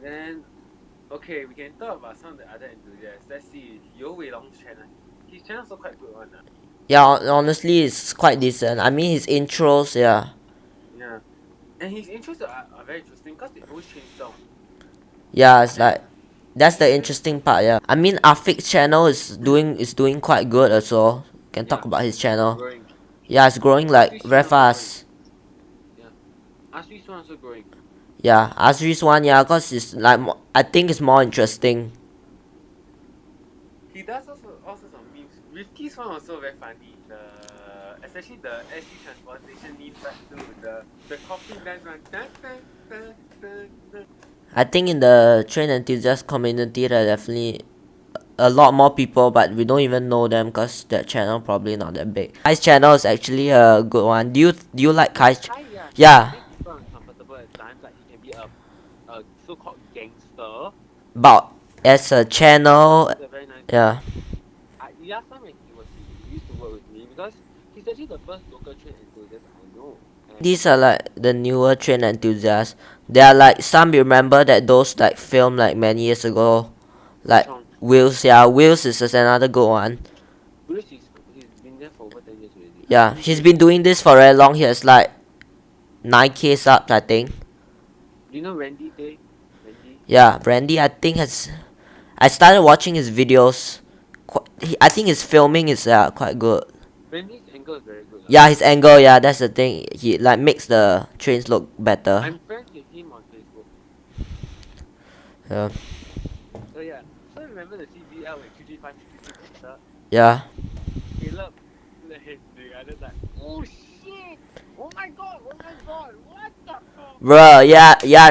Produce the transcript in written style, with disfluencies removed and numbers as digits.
Then, okay, we can talk about some of the other enthusiasts. Let's see, Yo Wei Long's channel. His channel also quite good one. Yeah, honestly, it's quite decent. I mean, his intros, yeah. Yeah. And his intros are very interesting because they always change song. Yeah, it's And like that's the even interesting part. Yeah, I mean, Afik's channel is doing quite good also. Can yeah, talk about his it's channel. growing. Yeah, it's growing like Asri's very channel also growing. fast. Yeah. Asri's one also growing. Yeah, Asri's one, yeah, cause it's like I think it's more interesting. He does also all sorts of memes. Rifki's one also very funny. Especially the SC transportation memes right too. The coffee band one. Dun, dun, dun, dun, dun. I think in the train enthusiast community, there are definitely a lot more people, but we don't even know them cause their channel probably not that big. Kai's channel is actually a good one. Do you like Yeah, Kai's? Kai, yeah, he can Yeah, make people uncomfortable at times. Like he can be a so-called gangster, but as a but channel, he's a very nice guy. yeah. Last time when he used to work with me because he's actually the first local train enthusiast I know. And These are like the newer train enthusiasts. They are like some you remember that those like filmed like many years ago, like Chong, Wheels. Yeah, Wheels is just another good one. Bruce he's been there for over 10 years already. Yeah, he's been doing this for very long. He has like 9K subs, I think. Do you know Randy Day? Randy? Yeah, Brandy, I think has. I started watching his videos. I think his filming is quite good. Randy's angle is very good. Yeah, his angle. Yeah, that's the thing. He like makes the trains look better. I'm friends with him on Facebook. Yeah. So yeah. So remember the CBL with 335 336 center? Yeah. Caleb hit the other like, oh shit! Oh my god! Oh my god! What the fuck? Bruh, yeah, yeah,